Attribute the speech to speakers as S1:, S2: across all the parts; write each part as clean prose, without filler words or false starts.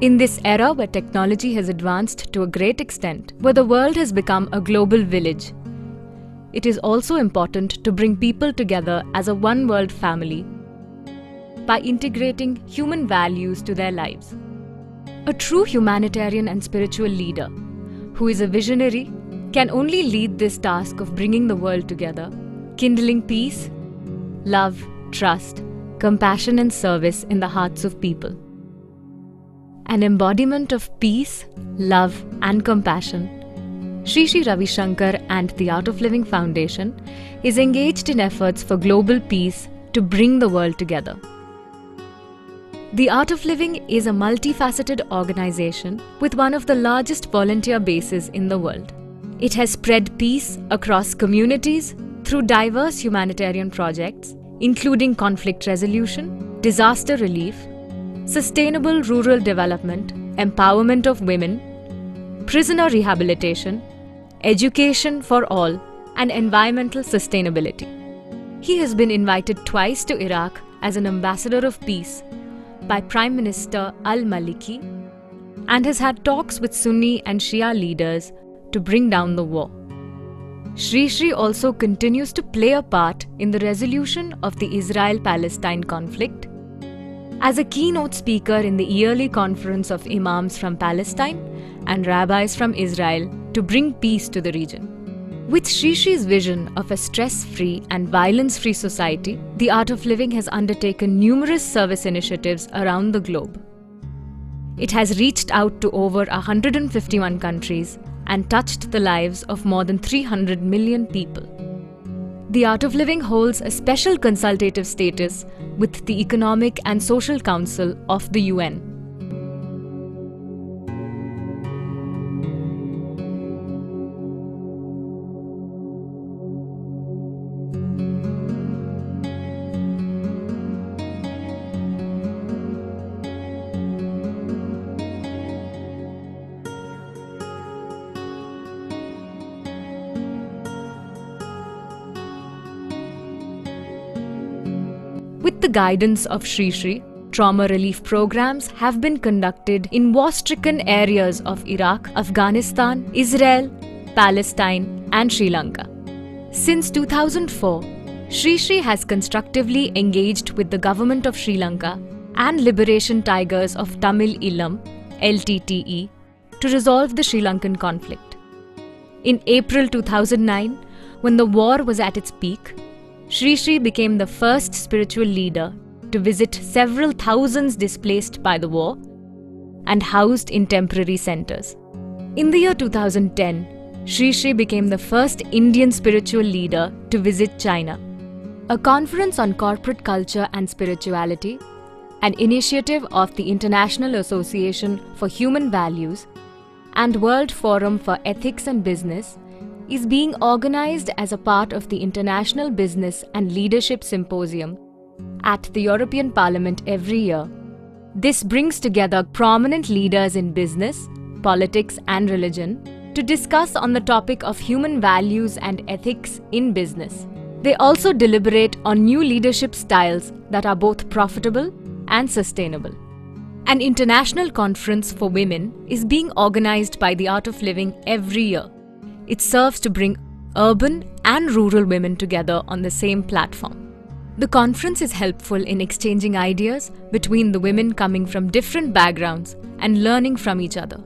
S1: In this era where technology has advanced to a great extent, where the world has become a global village, it is also important to bring people together as a one-world family by integrating human values to their lives. A true humanitarian and spiritual leader, who is a visionary, can only lead this task of bringing the world together, kindling peace, love, trust, compassion and service in the hearts of people. An embodiment of peace, love and compassion, Sri Sri Ravi Shankar and the Art of Living Foundation is engaged in efforts for global peace to bring the world together. The Art of Living is a multifaceted organization with one of the largest volunteer bases in the world. It has spread peace across communities through diverse humanitarian projects, including conflict resolution, disaster relief, sustainable rural development, empowerment of women, prisoner rehabilitation, education for all, and environmental sustainability. He has been invited twice to Iraq as an ambassador of peace by Prime Minister al-Maliki and has had talks with Sunni and Shia leaders to bring down the war. Sri Sri also continues to play a part in the resolution of the Israel-Palestine conflict as a keynote speaker in the yearly conference of imams from Palestine and rabbis from Israel to bring peace to the region. With Sri Sri's vision of a stress-free and violence-free society, the Art of Living has undertaken numerous service initiatives around the globe. It has reached out to over 151 countries and touched the lives of more than 300 million people. The Art of Living holds a special consultative status with the Economic and Social Council of the UN. With the guidance of Sri Sri, trauma relief programs have been conducted in war-stricken areas of Iraq, Afghanistan, Israel, Palestine, and Sri Lanka. Since 2004, Sri Sri has constructively engaged with the government of Sri Lanka and Liberation Tigers of Tamil Eelam (LTTE) to resolve the Sri Lankan conflict. In April 2009, when the war was at its peak, Sri Sri became the first spiritual leader to visit several thousands displaced by the war and housed in temporary centers. In the year 2010, Sri Sri became the first Indian spiritual leader to visit China. A conference on corporate culture and spirituality, an initiative of the International Association for Human Values and World Forum for Ethics and Business, is being organized as a part of the International Business and Leadership Symposium at the European Parliament every year. This brings together prominent leaders in business, politics and religion to discuss on the topic of human values and ethics in business. They also deliberate on new leadership styles that are both profitable and sustainable. An international conference for women is being organized by the Art of Living every year. It serves to bring urban and rural women together on the same platform. The conference is helpful in exchanging ideas between the women coming from different backgrounds and learning from each other.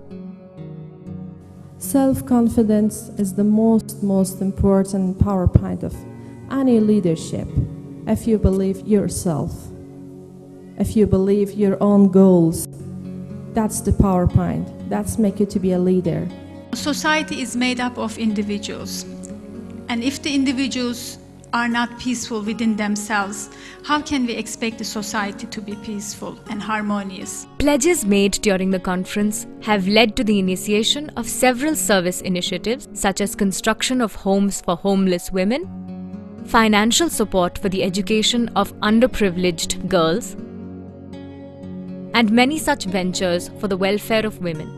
S2: Self-confidence is the most important power point of any leadership. If you believe yourself, if you believe your own goals, that's the power point. That's make you to be a leader.
S3: Society is made up of individuals, and if the individuals are not peaceful within themselves, how can we expect the society to be peaceful and harmonious?
S1: Pledges made during the conference have led to the initiation of several service initiatives such as construction of homes for homeless women, financial support for the education of underprivileged girls, and many such ventures for the welfare of women.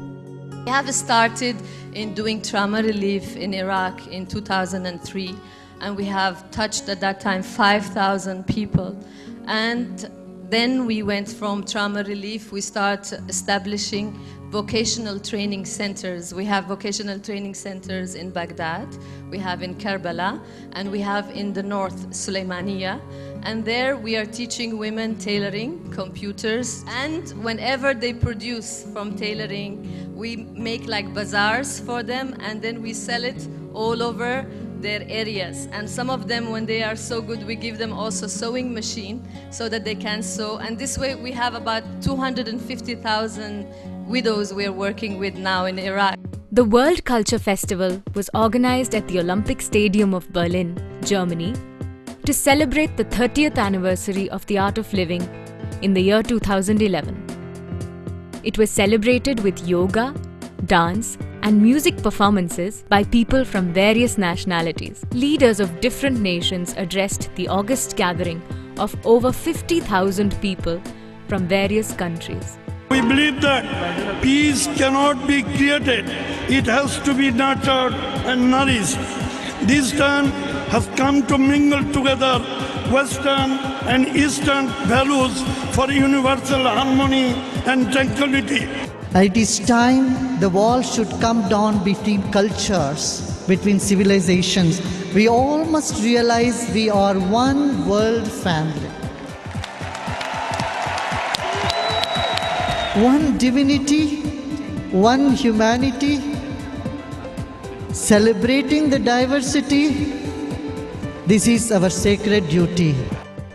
S4: We have started in doing trauma relief in Iraq in 2003, and we have touched at that time 5,000 people. And Then we went from trauma relief, we start establishing vocational training centers. We have vocational training centers in Baghdad, we have in Karbala, and we have in the north, Suleymaniya. And there we are teaching women tailoring, computers, and whenever they produce from tailoring, we make like bazaars for them, and then we sell it all over their areas. And some of them, when they are so good, we give them also sewing machine so that they can sew. And this way we have about 250,000 widows we are working with now in Iraq.
S1: The World Culture Festival was organized at the Olympic Stadium of Berlin, Germany, to celebrate the 30th anniversary of the Art of Living in the year 2011. It was celebrated with yoga, dance, and music performances by people from various nationalities. Leaders of different nations addressed the august gathering of over 50,000 people from various countries.
S5: We believe that peace cannot be created, it has to be nurtured and nourished. This time has come to mingle together Western and Eastern values for universal harmony and tranquility.
S6: It is time the wall should come down between cultures, between civilizations. We all must realize we are one world family. One divinity, one humanity, celebrating the diversity. This is our sacred duty.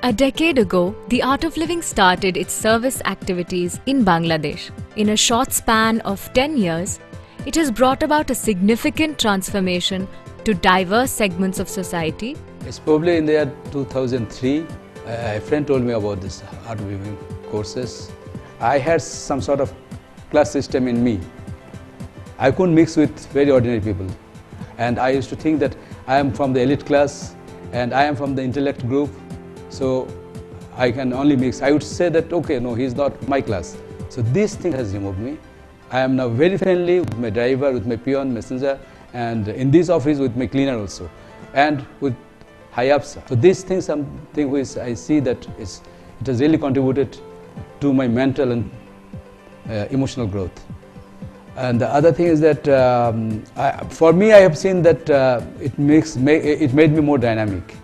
S1: A decade ago, the Art of Living started its service activities in Bangladesh. In a short span of 10 years, it has brought about a significant transformation to diverse segments of society.
S7: It's probably in the year 2003, a friend told me about this Art of Living courses. I had some sort of class system in me. I couldn't mix with very ordinary people. And I used to think that I am from the elite class and I am from the intellect group. So I can only mix. I would say that, okay, no, he's not my class. So this thing has removed me. I am now very friendly with my driver, with my peon, messenger, and in this office with my cleaner also, and with high-ups. So this thing, something which I see that it has really contributed to my mental and emotional growth. And the other thing is that for me, I have seen that it made me more dynamic.